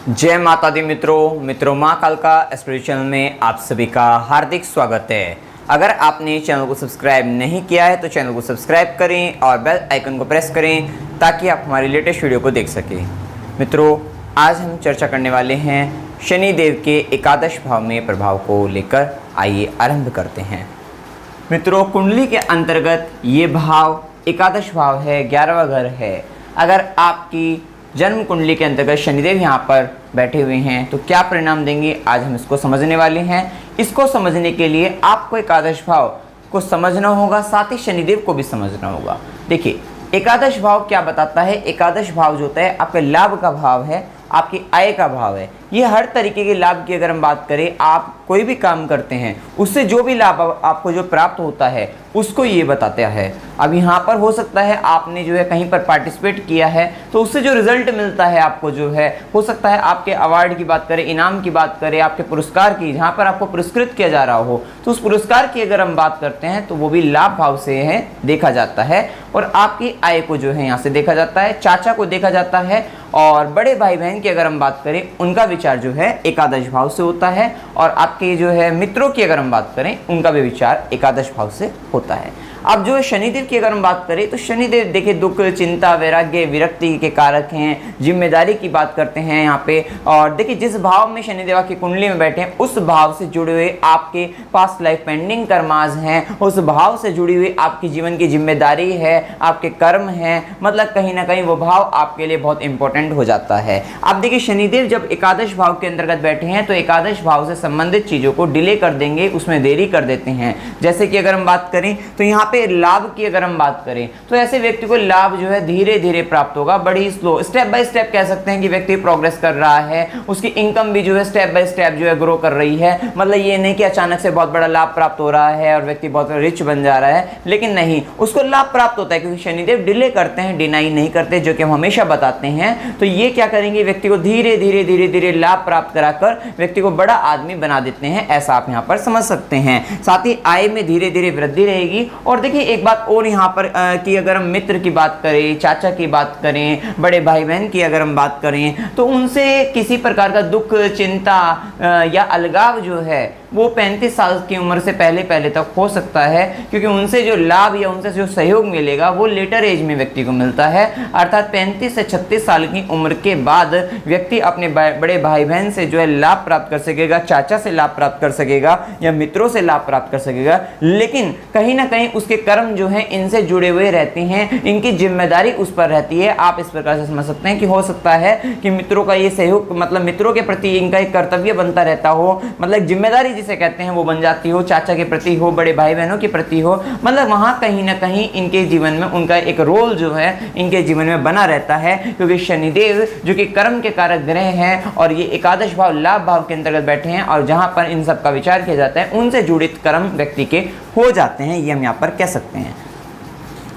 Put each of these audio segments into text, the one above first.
जय माता दी मित्रों माँ कालका स्पिरिचुअल में आप सभी का हार्दिक स्वागत है। अगर आपने चैनल को सब्सक्राइब नहीं किया है तो चैनल को सब्सक्राइब करें और बेल आइकन को प्रेस करें ताकि आप हमारी लेटेस्ट वीडियो को देख सकें। मित्रों, आज हम चर्चा करने वाले हैं शनि देव के एकादश भाव में प्रभाव को लेकर। आइए आरंभ करते हैं। मित्रों, कुंडली के अंतर्गत ये भाव एकादश भाव है, 11वां घर है। अगर आपकी जन्म कुंडली के अंतर्गत शनिदेव यहाँ पर बैठे हुए हैं तो क्या परिणाम देंगे, आज हम इसको समझने वाले हैं। इसको समझने के लिए आपको एकादश भाव को समझना होगा, साथ ही शनिदेव को भी समझना होगा। देखिए, एकादश भाव क्या बताता है। एकादश भाव जो होता है आपके लाभ का भाव है, आपकी आय का भाव है। ये हर तरीके के लाभ की अगर हम बात करें, आप कोई भी काम करते हैं उससे जो भी लाभ आपको जो प्राप्त होता है उसको ये बताता है। अब यहाँ पर हो सकता है आपने जो है कहीं पर पार्टिसिपेट किया है तो उससे जो रिजल्ट मिलता है आपको जो है, हो सकता है आपके अवार्ड की बात करें, इनाम की बात करें, आपके पुरस्कार की, जहाँ पर आपको पुरस्कृत किया जा रहा हो तो उस पुरस्कार की अगर हम बात करते हैं तो वो भी लाभ भाव से है देखा जाता है। और आपकी आय को जो है यहाँ से देखा जाता है, चाचा को देखा जाता है, और बड़े भाई बहन की अगर हम बात करें उनका विचार जो है एकादश भाव से होता है। और आपके जो है मित्रों की अगर हम बात करें उनका भी विचार एकादश भाव से होता है। अब जो है शनिदेव की अगर हम बात करें तो शनिदेव देखिए दुख, चिंता, वैराग्य, विरक्ति के कारक हैं, जिम्मेदारी की बात करते हैं यहाँ पे। और देखिए, जिस भाव में शनिदेव की कुंडली में बैठे हैं उस भाव से जुड़े हुए आपके पास्ट लाइफ पेंडिंग कर्माज हैं, उस भाव से जुड़ी हुई आपकी जीवन की जिम्मेदारी है, आपके कर्म हैं, मतलब कहीं ना कहीं वो भाव आपके लिए बहुत इंपॉर्टेंट हो जाता है। अब देखिए, शनिदेव जब एकादश भाव के अंतर्गत बैठे हैं तो एकादश भाव से संबंधित चीज़ों को डिले कर देंगे, उसमें देरी कर देते हैं। जैसे कि अगर हम बात करें तो यहाँ लाभ की अगर हम बात करें तो ऐसे व्यक्ति को लाभ जो है धीरे धीरे प्राप्त होगा, बड़ी स्लो, स्टेप बाय स्टेप कह सकते हैं कि व्यक्ति प्रोग्रेस कर रहा है, उसकी इनकम भी जो है स्टेप बाय स्टेप जो है ग्रो कर रही है। मतलब ये नहीं कि अचानक से बहुत बड़ा लाभ प्राप्त हो रहा है और व्यक्ति बहुत रिच बन जा रहा है, लेकिन नहीं, उसको लाभ प्राप्त होता है क्योंकि शनिदेव डिले करते हैं, डिनाई नहीं करते, जो कि हम हमेशा बताते हैं। तो ये क्या करेंगे, व्यक्ति को धीरे धीरे धीरे धीरे लाभ प्राप्त कराकर व्यक्ति को बड़ा आदमी बना देते हैं, ऐसा आप यहाँ पर समझ सकते हैं। साथ ही आय में धीरे धीरे वृद्धि रहेगी। और देखिए, एक बात और यहाँ पर कि अगर हम मित्र की बात करें, चाचा की बात करें, बड़े भाई बहन की अगर हम बात करें तो उनसे किसी प्रकार का दुख, चिंता या अलगाव जो है वो 35 साल की उम्र से पहले तक हो सकता है, क्योंकि उनसे जो लाभ या उनसे जो सहयोग मिलेगा वो लेटर एज में व्यक्ति को मिलता है। अर्थात 35 से 36 साल की उम्र के बाद व्यक्ति अपने बड़े भाई बहन से जो है लाभ प्राप्त कर सकेगा, चाचा से लाभ प्राप्त कर सकेगा या मित्रों से लाभ प्राप्त कर सकेगा। लेकिन कहीं ना कहीं उसके कर्म जो है इनसे जुड़े हुए रहते हैं, इनकी जिम्मेदारी उस पर रहती है। आप इस प्रकार से समझ सकते हैं कि हो सकता है कि मित्रों का ये सहयोग, मतलब मित्रों के प्रति इनका एक कर्तव्य बनता रहता हो, मतलब जिम्मेदारी जिसे कहते हैं वो बन जाती हो, चाचा के प्रति हो, बड़े भाई बहनों के प्रति हो, मतलब वहां कहीं ना कहीं इनके जीवन में उनका एक रोल जो है इनके जीवन में बना रहता है। क्योंकि शनिदेव जो कि कर्म के कारक ग्रह हैं और ये एकादश भाव लाभ भाव के अंतर्गत बैठे हैं, और जहां पर इन सब का विचार किया जाता है उनसे जुड़ित कर्म व्यक्ति के हो जाते हैं, ये हम यहाँ पर कह सकते हैं।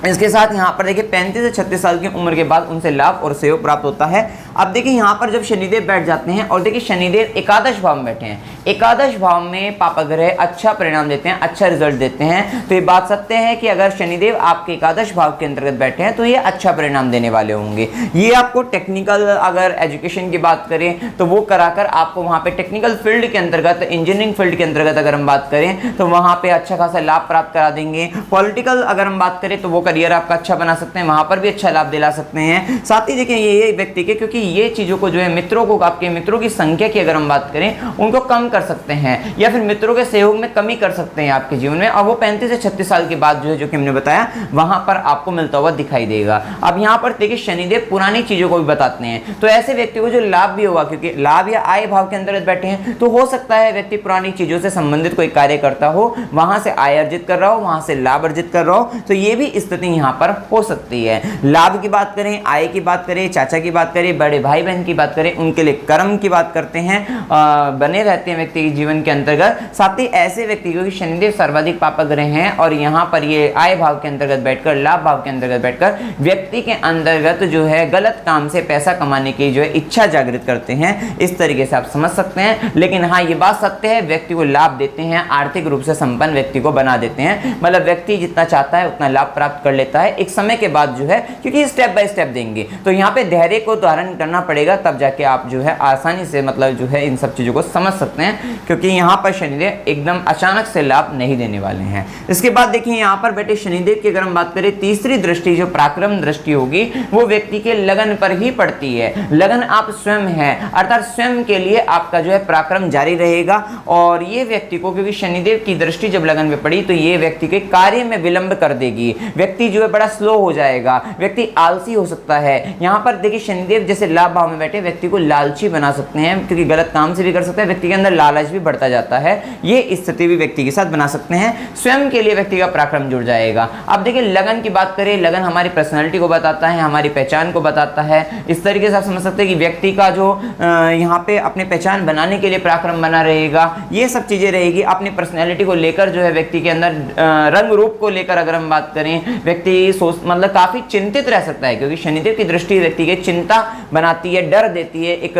इसके साथ यहाँ पर देखिए 35 से 36 साल की उम्र के बाद उनसे लाभ और सहयोग प्राप्त होता है। अब देखिए, यहाँ पर जब शनिदेव बैठ जाते हैं और देखिए शनिदेव एकादश भाव में बैठे हैं, एकादश भाव में पापा ग्रह अच्छा परिणाम देते हैं, अच्छा रिजल्ट देते हैं। तो ये बात सत्य है कि अगर शनिदेव आपके एकादश भाव के अंतर्गत बैठे हैं तो ये अच्छा परिणाम देने वाले होंगे। ये आपको टेक्निकल, अगर एजुकेशन की बात करें तो वो कराकर आपको वहाँ पे टेक्निकल फील्ड के अंतर्गत, इंजीनियरिंग फील्ड के अंतर्गत अगर हम बात करें तो वहाँ पे अच्छा खासा लाभ प्राप्त करा देंगे। पॉलिटिकल अगर हम बात करें तो वो करियर आपका अच्छा बना सकते हैं, वहां पर भी अच्छा लाभ दिला सकते हैं। साथ ही देखिए, ये व्यक्ति के, क्योंकि ये चीजों को जो है मित्रों को, आपके मित्रों की संख्या की अगर हम बात करें उनको कम कर सकते हैं या फिर मित्रों के सहयोग में कमी कर सकते हैं आपके जीवन में, और वो 35 से 36 साल के बाद जो है, जो कि हमने बताया, वहां पर आपको मिलता हुआ दिखाई देगा। अब यहाँ पर देखिए शनिदेव पुरानी चीजों को भी बताते हैं, तो ऐसे व्यक्ति को जो लाभ भी होगा, क्योंकि लाभ या आय भाव के अंतर्गत बैठे हैं, तो हो सकता है व्यक्ति पुरानी चीजों से संबंधित कोई कार्य करता हो, वहां से आय अर्जित कर रहा हो, वहां से लाभ अर्जित कर रहा हो, तो ये भी स्थिति यहाँ पर हो सकती है। लाभ की बात करें, आय की बात करें, चाचा की बात करें, बड़े भाई बहन की बात करें, उनके लिए कर्म की बात करते हैं, बने रहते हैं व्यक्ति के जीवन के अंतर्गत। साथ ही ऐसे व्यक्ति, क्योंकि शनिदेव सर्वाधिक पापक ग्रह हैं और यहाँ पर ये आय भाव के अंतर्गत बैठकर, लाभ भाव के अंतर्गत बैठकर व्यक्ति के अंतर्गत जो है गलत काम से पैसा कमाने की जो है इच्छा जागृत करते हैं। इस तरीके से आप समझ सकते हैं। लेकिन हाँ, ये बात सत्य है, व्यक्ति को लाभ देते हैं, आर्थिक रूप से संपन्न व्यक्ति को बना देते हैं। मतलब व्यक्ति जितना चाहता है उतना लाभ प्राप्त कर लेता है एक समय के बाद जो है, क्योंकि स्टेप बाय स्टेप देंगे। तो यहाँ पे धैर्य को धारण करना पड़ेगा, तब जाके आप जो है आसानी से मतलब जो है इन सब चीज़ों को समझ सकते हैं, क्योंकि यहाँ पर शनिदेव एकदम अचानक से लाभ नहीं देने वाले हैं। इसके बाद देखिए यहाँ पर बेटे शनिदेव की अगर हम बात करें, तीसरी दृष्टि जो पराक्रम दृष्टि होगी वो व्यक्ति के लगन पर ही पड़ती है। लगन आप स्वयं है, अर्थात स्वयं के लिए आपका जो है पराक्रम जारी रहेगा। और ये व्यक्ति को, क्योंकि शनिदेव की दृष्टि जब लगन पे पड़ी तो ये व्यक्ति के कार्य में विलंब कर देगी। व्यक्ति जो है बड़ा स्लो हो जाएगा, व्यक्ति आलसी हो सकता है। यहाँ पर देखिए शनिदेव जैसे लाभ भाव में बैठे व्यक्ति को लालची बना सकते हैं, क्योंकि गलत काम से भी कर सकते हैं, व्यक्ति के अंदर लालच भी बढ़ता जाता है। ये स्थिति भी व्यक्ति के साथ बना सकते हैं। स्वयं के लिए व्यक्ति का पराक्रम जुड़ जाएगा। अब देखिए लगन की बात करें, लगन हमारी पर्सनैलिटी को बताता है, हमारी पहचान को बताता है। इस तरीके से आप समझ सकते हैं कि व्यक्ति का जो यहाँ पे अपने पहचान बनाने के लिए पराक्रम बना रहेगा, ये सब चीजें रहेगी। अपनी पर्सनैलिटी को लेकर जो है व्यक्ति के अंदर रंग रूप को लेकर अगर हम बात करें, व्यक्ति सोच मतलब काफी चिंतित रह सकता है, क्योंकि शनिदेव की दृष्टि व्यक्ति के चिंता बनाती है, डर देती है। एक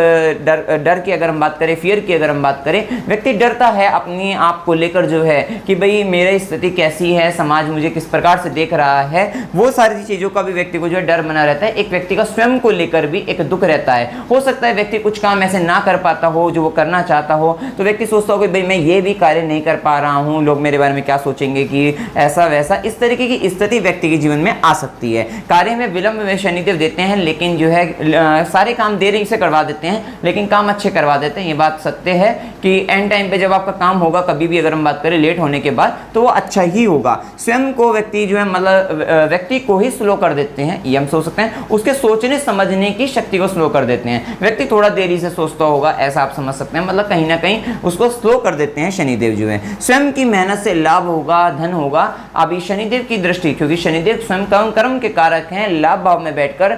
डर की अगर हम बात करें, फियर की अगर हम बात करें, व्यक्ति डरता है अपने आप को लेकर जो है कि भाई मेरी स्थिति कैसी है, समाज मुझे किस प्रकार से देख रहा है, वो सारी चीजों का भी व्यक्ति को जो है डर बना रहता है। एक व्यक्ति का स्वयं को लेकर भी एक दुख रहता है। हो सकता है व्यक्ति कुछ काम ऐसे ना कर पाता हो जो वो करना चाहता हो, तो व्यक्ति सोचता हो कि भाई मैं ये भी कार्य नहीं कर पा रहा हूँ, लोग मेरे बारे में क्या सोचेंगे, कि ऐसा वैसा, इस तरीके की स्थिति व्यक्ति के जीवन में आ सकती है। कार्य में विलंब में शनिदेव देते हैं, लेकिन जो है सारे काम देरी से करवा देते हैं, लेकिन काम अच्छे करवा देते हैं। ये बात सत्य है कि एंड टाइम पे जब आपका काम होगा, कभी भी अगर हम बात करें लेट होने के बाद, तो वो अच्छा ही होगा। स्वयं को व्यक्ति जो है मतलब व्यक्ति को ही स्लो कर देते हैं, ये हम सोच सकते हैं। उसके सोचने समझने की शक्ति को स्लो कर देते हैं। व्यक्ति थोड़ा देरी से सोचता होगा, ऐसा आप समझ सकते हैं। मतलब कहीं ना कहीं उसको स्लो कर देते हैं शनिदेव जो है। स्वयं की मेहनत से लाभ होगा, धन होगा। अभी शनिदेव की दृष्टि, क्योंकि शनिदेव स्वयं कर्म के कारक हैं, लाभ भाव में बैठकर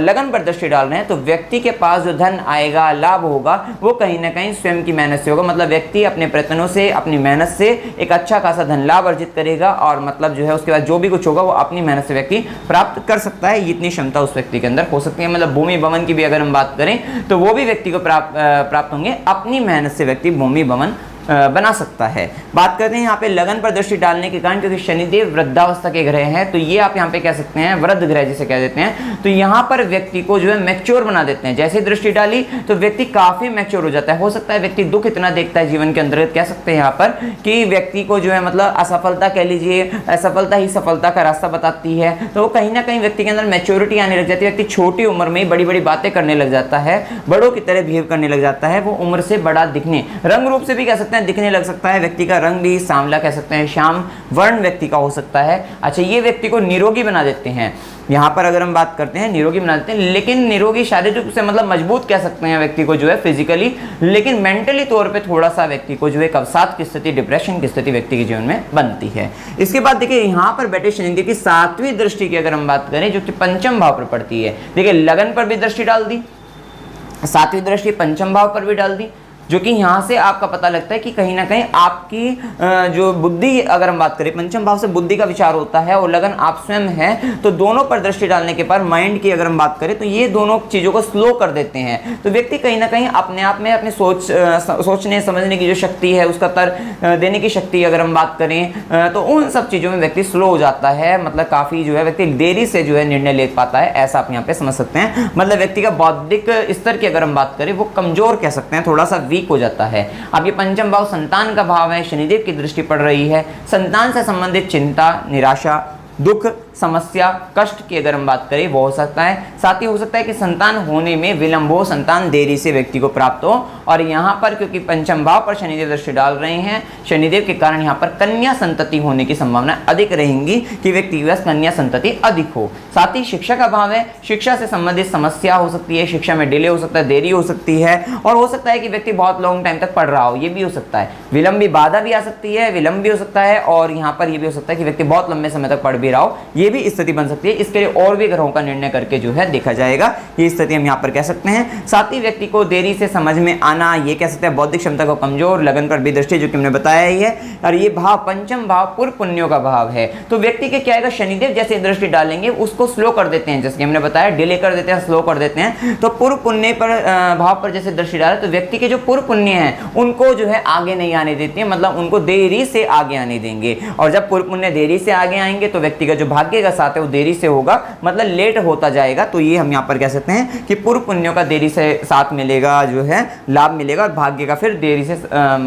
लगन पर दृष्टि डाल रहे हैं, तो व्यक्ति के पास जो धन आएगा, लाभ होगा, वो कहीं ना कहीं स्वयं की मेहनत से होगा। मतलब व्यक्ति अपने प्रयत्नों से, अपनी मेहनत से एक अच्छा खासा धन लाभ अर्जित करेगा, और मतलब जो है उसके बाद जो भी कुछ होगा वो अपनी मेहनत से व्यक्ति प्राप्त कर सकता है। इतनी क्षमता उस व्यक्ति के अंदर हो सकती है। मतलब भूमि भवन की भी अगर हम बात करें, तो वो भी व्यक्ति को प्राप्त होंगे। अपनी मेहनत से व्यक्ति भूमि भवन बना सकता है। बात करते हैं यहाँ पे लगन पर दृष्टि डालने के कारण, क्योंकि शनिदेव वृद्धावस्था के ग्रह हैं, तो ये आप यहाँ पे कह सकते हैं वृद्ध ग्रह जिसे कह देते हैं। तो यहाँ पर व्यक्ति को जो है मैच्योर बना देते हैं। जैसे दृष्टि डाली तो व्यक्ति काफी मैच्योर हो जाता है। हो सकता है व्यक्ति दुख इतना देखता है जीवन के अंतर्गत, कह सकते हैं यहाँ पर कि व्यक्ति को जो है मतलब असफलता कह लीजिए, असफलता ही सफलता का रास्ता बताती है। तो कहीं ना कहीं व्यक्ति के अंदर मैच्योरिटी आने लग जाती है। व्यक्ति छोटी उम्र में बड़ी बड़ी बातें करने लग जाता है, बड़ों की तरह बिहेव करने लग जाता है। वो उम्र से बड़ा दिखने, रंग रूप से भी कह सकते हैं दिखने लग सकता है। व्यक्ति का रंग भी सांवला कह सकते हैं, श्याम वर्ण व्यक्ति का हो सकता है। अच्छा, ये व्यक्ति को निरोगी बना देते हैं। यहाँ पर अगर हम बात करते हैं निरोगी बना देते हैं, लेकिन निरोगी शारीरिक रूप से मतलब मजबूत कह सकते हैं व्यक्ति को जो है फिजिकली, लेकिन मेंटली तौर पे थोड़ा सा व्यक्ति को जो है अवसाद की स्थिति, डिप्रेशन की स्थिति व्यक्ति के जीवन में बनती है। इसके बाद देखिए यहाँ पर बैठे शनिदेव की सातवीं दृष्टि की अगर हम बात करें, जो कि पंचम भाव पर पड़ती है। देखिए लगन पर भी दृष्टि डाल दी, सातवीं दृष्टि पंचम भाव पर भी डाल दी, जो कि यहाँ से आपका पता लगता है कि कहीं ना कहीं आपकी जो बुद्धि, अगर हम बात करें पंचम भाव से बुद्धि का विचार होता है और लगन आप स्वयं हैं, तो दोनों पर दृष्टि डालने के बाद माइंड की अगर हम बात करें तो ये दोनों चीज़ों को स्लो कर देते हैं। तो व्यक्ति कहीं ना कहीं अपने आप में अपनी सोचने समझने की जो शक्ति है, उसका तर्क देने की शक्ति अगर हम बात करें, तो उन सब चीज़ों में व्यक्ति स्लो हो जाता है। मतलब काफ़ी जो है व्यक्ति देरी से जो है निर्णय ले पाता है, ऐसा आप यहाँ पे समझ सकते हैं। मतलब व्यक्ति का बौद्धिक स्तर की अगर हम बात करें, वो कमजोर कह सकते हैं, थोड़ा सा वीक हो जाता है। अब ये पंचम भाव संतान का भाव है, शनिदेव की दृष्टि पड़ रही है। संतान से संबंधित चिंता, निराशा, दुख, समस्या, कष्ट की अगर हम बात करें वो हो सकता है। साथ ही हो सकता है कि संतान होने में विलंब हो, संतान देरी से व्यक्ति को प्राप्त हो। और यहाँ पर क्योंकि पंचम भाव पर शनिदेव दृष्टि डाल रहे हैं, शनिदेव के कारण यहाँ पर कन्या संतति होने की संभावना अधिक रहेंगी कि व्यक्ति के पास कन्या संतति अधिक हो। साथ ही शिक्षा का भाव है, शिक्षा से संबंधित समस्या हो सकती है, शिक्षा में डिले हो सकता है, देरी हो सकती है। और हो सकता है कि व्यक्ति बहुत लॉन्ग टाइम तक पढ़ रहा हो, ये भी हो सकता है। विलंबी बाधा भी आ सकती है, विलंब भी हो सकता है। और यहाँ पर ये भी हो सकता है कि व्यक्ति बहुत लंबे समय तक पढ़ भी रहा हो, ये भी स्थिति बन सकती है। इसके लिए और भी ग्रहों का निर्णय करके जो है देखा जाएगा, ये स्थिति हम यहाँ पर कह सकते हैं। साथ ही व्यक्ति को देरी से समझ में आना, ये कह सकते हैं बौद्धिक क्षमता को कमजोर, लगन पर भी दृष्टि, जो कि हमने बताया ही है। और ये भाव पंचम भाव पूर्व पुण्यों का भाव है। तो व्यक्ति के क्या आएगा, शनिदेव जैसे दृष्टि डालेंगे उसको स्लो कर देते हैं, जैसे हमने बताया डिले कर देते हैं, स्लो कर देते हैं। तो पूर्व पुण्य पर भाव पर जैसे दृष्टि डाले तो व्यक्ति के जो पूर्व पुण्य हैं उनको जो है आगे नहीं आने देती है, मतलब उनको देरी से आगे आने देंगे। और जब पूर्व पुण्य देरी से आगे आएंगे तो व्यक्ति का जो भाग्य भाग्य का साथ है वो देरी से होगा, मतलब लेट होता जाएगा। तो ये हम यहाँ पर कह सकते हैं कि पूर्व पुण्यों का देरी से साथ मिलेगा, जो है लाभ मिलेगा, और भाग्य का फिर देरी से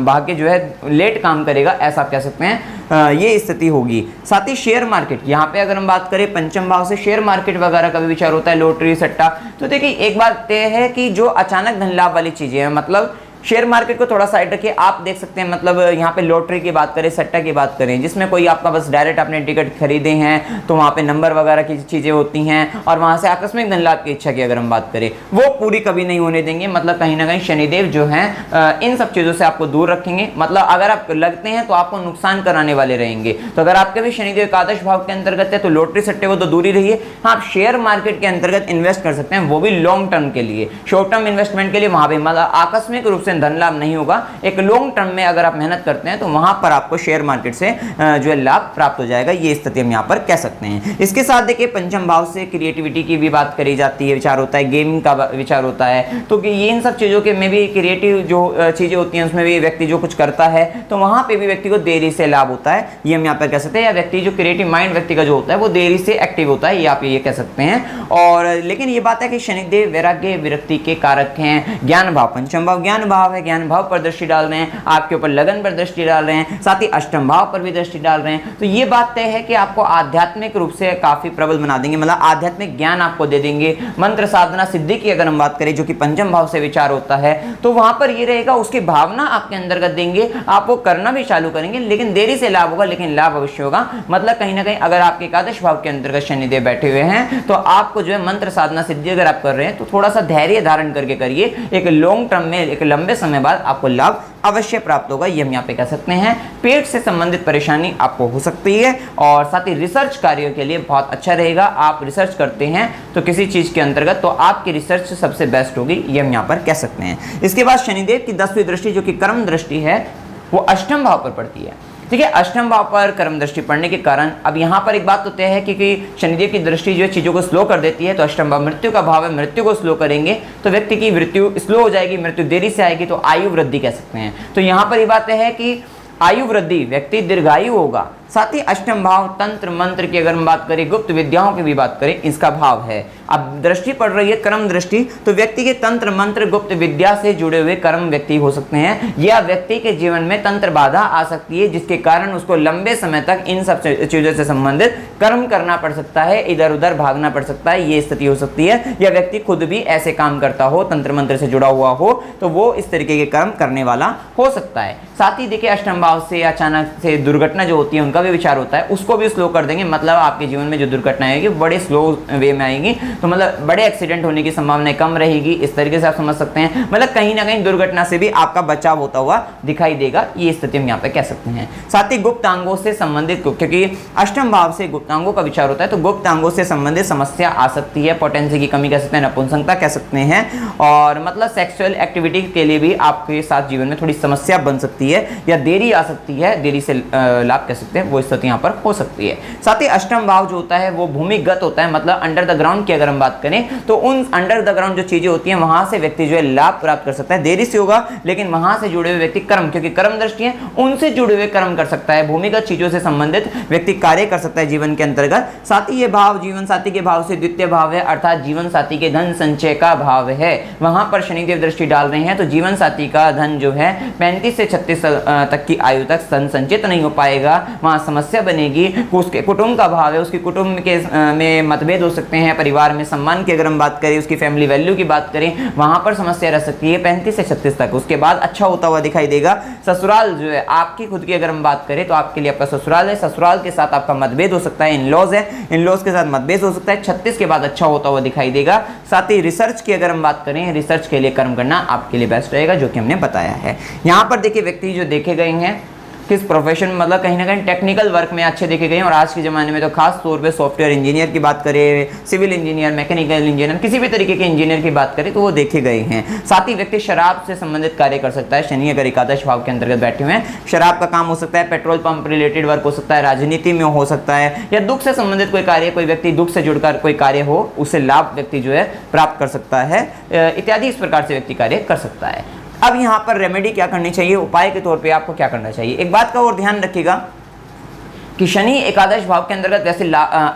भाग्य जो है लेट काम करेगा, ऐसा आप कह सकते हैं, ये स्थिति होगी। साथ ही शेयर मार्केट, यहाँ पे अगर हम बात करें पंचम भाव से शेयर मार्केट वगैरह का भी विचार होता है, लॉटरी सट्टा। तो देखिए एक बात तय है कि जो अचानक धन लाभ वाली चीजें हैं, मतलब शेयर मार्केट को थोड़ा साइड रखिए, आप देख सकते हैं, मतलब यहाँ पे लॉटरी की बात करें, सट्टा की बात करें, जिसमें कोई आपका बस डायरेक्ट आपने टिकट खरीदे हैं तो वहाँ पे नंबर वगैरह की चीज़ें होती हैं और वहाँ से आकस्मिक धन लाभ की इच्छा की अगर हम बात करें, वो पूरी कभी नहीं होने देंगे। मतलब कहीं ना कहीं शनिदेव जो हैं इन सब चीज़ों से आपको दूर रखेंगे। मतलब अगर आप लगते हैं तो आपको नुकसान कराने वाले रहेंगे। तो अगर आपके भी शनिदेव एकादश भाव के अंतर्गत है तो लॉटरी सट्टे को तो दूर ही रहिए। हाँ, आप शेयर मार्केट के अंतर्गत इन्वेस्ट कर सकते हैं, वो भी लॉन्ग टर्म के लिए, शॉर्ट टर्म इन्वेस्टमेंट के लिए वहाँ पे मतलब आकस्मिक रूप से धन लाभ नहीं होगा। एक लॉन्ग टर्म में अगर आप मेहनत करते हैं तो वहां पर आपको शेयर मार्केट से जो है लाभ प्राप्त हो जाएगा, ये स्थिति हम यहां पर कह सकते हैं। इसके साथ देखिए पंचम भाव से क्रिएटिविटी की भी बात करी जाती है, विचार होता है, गेमिंग का विचार होता है। तो ये इन सब चीजों के में भी क्रिएटिव जो चीजें होती हैं उसमें भी व्यक्ति जो कुछ करता है तो वहां पे भी व्यक्ति को देरी से लाभ होता है, ये हम यहाँ पर कह सकते हैं। या व्यक्ति जो क्रिएटिव माइंड व्यक्ति का जो होता है वो देरी से एक्टिव होता है, ये आप ये कह सकते हैं। और लेकिन ये बात है कि शनिदेव वैराग्य विरक्ति के कारक हैं। ज्ञान भाव, पंचम भाव ज्ञान भाव है, ज्ञान भाव पर दृष्टि डाल रहे हैं, आपके ऊपर लगन पर दृष्टि डाल रहे हैं, साथ ही अष्टम भाव पर भी दृष्टि डाल रहे हैं। तो ये बात तय है कि आपको आध्यात्मिक रूप से काफी प्रबल बना देंगे, मतलब आध्यात्मिक ज्ञान आपको दे देंगे। मंत्र साधना सिद्धि की अगर हम बात करें जो कि पंचम भाव से विचार होता है, तो वहां पर ये रहेगा, उसकी भावना आपके अंतर्गत देंगे, आप वो करना भी चालू करेंगे, लेकिन देरी से लाभ होगा, लेकिन लाभ अवश्य होगा। मतलब कहीं ना कहीं अगर आपके एकादश भाव के अंतर्गत शनिदेव बैठे हुए हैं तो आपको जो है मंत्र साधना सिद्धि अगर आप कर रहे हैं तो थोड़ा सा धैर्य धारण करके करिए, एक लॉन्ग टर्म में, एक लंबे समय बाद आपको लाभ अवश्य प्राप्त होगा, ये हम यहाँ पे कह सकते हैं। पेट से संबंधित परेशानी आपको हो सकती है और साथ ही रिसर्च कार्यों के लिए बहुत अच्छा रहेगा। आप रिसर्च करते हैं तो किसी चीज के अंतर्गत तो आपकी रिसर्च सबसे बेस्ट होगी, ये हम यहाँ पर कह सकते हैं। इसके बाद शनिदेव की 10वीं दृष्टि जो कि कर्म दृष्टि है वो अष्टम भाव पर पड़ती है। ठीक है, अष्टम भाव पर कर्म दृष्टि पड़ने के कारण अब यहाँ पर एक बात तो तय है कि शनिदेव की दृष्टि जो है चीजों को स्लो कर देती है। तो अष्टम भाव मृत्यु का भाव है, मृत्यु को स्लो करेंगे तो व्यक्ति की मृत्यु स्लो हो जाएगी, मृत्यु देरी से आएगी, तो आयु वृद्धि कह सकते हैं। तो यहाँ पर ये बात है कि आयु वृद्धि, व्यक्ति दीर्घायु होगा। साथ ही अष्टम भाव तंत्र मंत्र की अगर हम बात करें, गुप्त विद्याओं की भी बात करें, इसका भाव है। अब दृष्टि पड़ रही है कर्म दृष्टि, तो व्यक्ति के तंत्र मंत्र गुप्त विद्या से जुड़े हुए कर्म व्यक्ति हो सकते हैं, या व्यक्ति के जीवन में तंत्र बाधा आ सकती है जिसके कारण उसको लंबे समय तक इन सब चीजों से संबंधित कर्म करना पड़ सकता है, इधर उधर भागना पड़ सकता है, ये स्थिति हो सकती है। या व्यक्ति खुद भी ऐसे काम करता हो, तंत्र मंत्र से जुड़ा हुआ हो, तो वो इस तरीके के कर्म करने वाला हो सकता है। साथ ही देखिए अष्टम भाव से अचानक से दुर्घटना जो होती है उनका भी विचार होता है, उसको भी स्लो कर देंगे। मतलब आपके जीवन में जो दुर्घटनाएं आएगी बड़े स्लो वे में आएंगी, तो मतलब बड़े एक्सीडेंट होने की संभावना कम रहेगी, इस तरीके से आप समझ सकते हैं। मतलब कहीं ना कहीं दुर्घटना से भी आपका बचाव होता हुआ दिखाई देगा, ये स्थिति हम यहाँ पे कह सकते हैं। साथ ही गुप्तांगों से संबंधित, क्योंकि अष्टम भाव से गुप्तांगों का विचार होता है, तो गुप्तांगों से संबंधित समस्या आ सकती है, पोटेंसी की कमी कह सकते हैं, नपुंसकता कह सकते हैं, और मतलब सेक्सुअल एक्टिविटी के लिए भी आपके साथ जीवन में थोड़ी समस्या बन सकती है, या देरी आ सकती है, देरी से लाभ कह सकते हैं, वो स्थिति यहाँ पर हो सकती है। साथ ही अष्टम भाव जो होता है वो भूमिगत होता है, मतलब अंडर द ग्राउंड की अगर हम बात करें तो उन अंडर द ग्राउंड जो चीजें होती हैं वहां से व्यक्ति जो है लाभ प्राप्त कर सकता है, देरी से होगा लेकिन वहां से जुड़े हुए व्यक्ति कर्म, क्योंकि कर्म दृष्टि है, उनसे जुड़े हुए कर्म कर सकता है, भूमिगत चीजों से संबंधित व्यक्ति कार्य कर सकता है जीवन के अंतर्गत। साथ ही ये भाव जीवन साथी के भाव से द्वितीय भाव है, अर्थात जीवन साथी के धन संचय का भाव है, वहां पर शनिदेव दृष्टि डाल रहे हैं, तो जीवन साथी का धन जो है 35 से 36 तक की आयु तक संचित नहीं हो पाएगा, वहां समस्या बनेगी। उसके कुटुंब का भाव है, उसके कुटुंब के में मतभेद हो सकते हैं, परिवार में सम्मान की अगर हम बात करें, उसकी फैमिली वैल्यू की बात करें, वहां पर समस्या रह सकती है 35 से 36 तक। उसके बाद अच्छा होता हुआ दिखाई देगा। ससुराल जो है आपकी खुद की अगर हम बात करें तो आपके लिए आपका ससुराल है, ससुराल के साथ आपका मतभेद हो सकता है, इनलॉज है, इनलॉज के साथ मतभेद हो सकता है, 36 के बाद अच्छा होता हुआ दिखाई देगा। साथ ही रिसर्च की अगर हम बात करें, रिसर्च के लिए कर्म करना आपके लिए बेस्ट रहेगा, जो कि हमने बताया है। यहाँ पर देखिए व्यक्ति जो देखे गए हैं किस प्रोफेशन, मतलब कहीं ना कहीं टेक्निकल वर्क में अच्छे देखे गए हैं, और आज के ज़माने में तो खास तौर पे सॉफ्टवेयर इंजीनियर की बात करें, सिविल इंजीनियर, मैकेनिकल इंजीनियर, किसी भी तरीके के इंजीनियर की बात करें तो वो देखे गए हैं। साथ ही व्यक्ति शराब से संबंधित कार्य कर सकता है, शनि अगर एकादश भाव के अंतर्गत बैठे हुए हैं, शराब का काम हो सकता है, पेट्रोल पंप रिलेटेड वर्क हो सकता है, राजनीति में हो सकता है, या दुख से संबंधित कोई कार्य, कोई व्यक्ति दुख से जुड़कर कोई कार्य हो, उससे लाभ व्यक्ति जो है प्राप्त कर सकता है, इत्यादि इस प्रकार से व्यक्ति कार्य कर सकता है। अब यहाँ पर रेमेडी क्या करनी चाहिए, उपाय के तौर पे आपको क्या करना चाहिए, एक बात का और ध्यान रखिएगा कि शनि एकादश भाव के अंतर्गत वैसे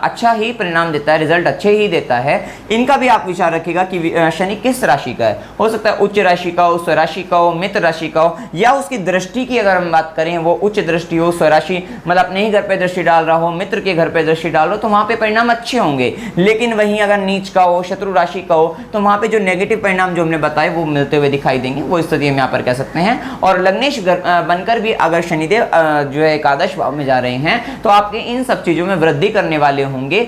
अच्छा ही परिणाम देता है, रिजल्ट अच्छे ही देता है, इनका भी आप विचार रखिएगा कि शनि किस राशि का है। हो सकता है उच्च राशि का हो, स्वराशि का हो, मित्र राशि का हो, या उसकी दृष्टि की अगर हम बात करें वो उच्च दृष्टि हो, स्वराशि मतलब अपने ही घर पे दृष्टि डाल रहा हो, मित्र के घर पे दृष्टि डाल रहा हो, तो वहां पे परिणाम अच्छे होंगे। लेकिन वहीं अगर नीच का हो, शत्रु राशि का हो, तो वहां पे जो नेगेटिव परिणाम जो हमने बताए वो मिलते हुए दिखाई देंगे। वो स्थिति हम यहाँ पर कह सकते हैं। और लग्नेश बनकर भी अगर शनिदेव जो है एकादश भाव में जा रहे हैं तो आपके इन सब चीजों में वृद्धि करने वाले होंगे।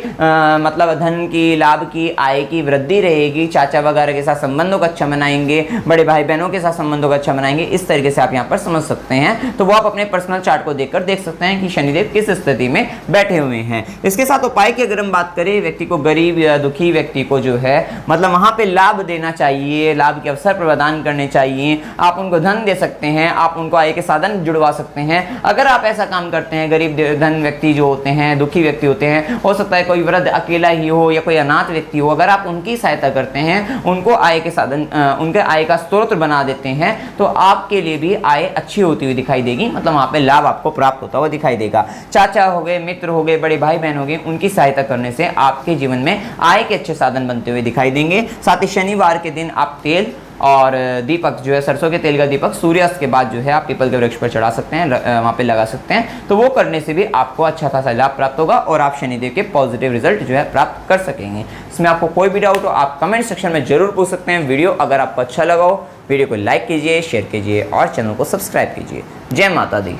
मतलब धन की, लाभ की, आय की वृद्धि रहेगी। चाचा वगैरह के साथ संबंधों का अच्छा बनाएंगे, बड़े भाई बहनों के साथ संबंधों का अच्छा बनाएंगे। इस तरीके से आप यहाँ पर समझ सकते हैं। तो वो आप अपने पर्सनल चार्ट को देखकर देख सकते हैं कि शनिदेव किस स्थिति में बैठे हुए हैं। इसके साथ उपाय की अगर हम बात करें, व्यक्ति को, गरीब या दुखी व्यक्ति को जो है मतलब वहां पे लाभ देना चाहिए, लाभ के अवसर प्रदान करने चाहिए। आप उनको धन दे सकते हैं, आप उनको आय के साधन जुड़वा सकते हैं। अगर आप ऐसा काम करते हैं, गरीब धन व्यक्ति जो होते हैं, दुखी व्यक्ति होते हैं, हो सकता है कोई वृद्ध अकेला ही हो या कोई अनाथ व्यक्ति हो, अगर आप उनकी सहायता करते हैं, उनको आय के साधन, उनके आय का स्रोत बना देते हैं, तो आपके लिए भी आय अच्छी होती हुई दिखाई देगी। मतलब वहां पे लाभ आपको प्राप्त होता हुआ दिखाई देगा। चाचा हो गए, मित्र हो गए, बड़े भाई बहन हो गए, उनकी सहायता करने से आपके जीवन में आय के अच्छे साधन बनते हुए दिखाई देंगे। साथ ही शनिवार के दिन आप तेल और दीपक जो है, सरसों के तेल का दीपक सूर्यास्त के बाद जो है आप पीपल के वृक्ष पर चढ़ा सकते हैं, वहां पे लगा सकते हैं। तो वो करने से भी आपको अच्छा खासा लाभ प्राप्त होगा और आप शनिदेव के पॉजिटिव रिजल्ट जो है प्राप्त कर सकेंगे। इसमें आपको कोई भी डाउट हो आप कमेंट सेक्शन में जरूर पूछ सकते हैं। वीडियो अगर आपको अच्छा लगा हो, वीडियो को लाइक कीजिए, शेयर कीजिए और चैनल को सब्सक्राइब कीजिए। जय माता दी।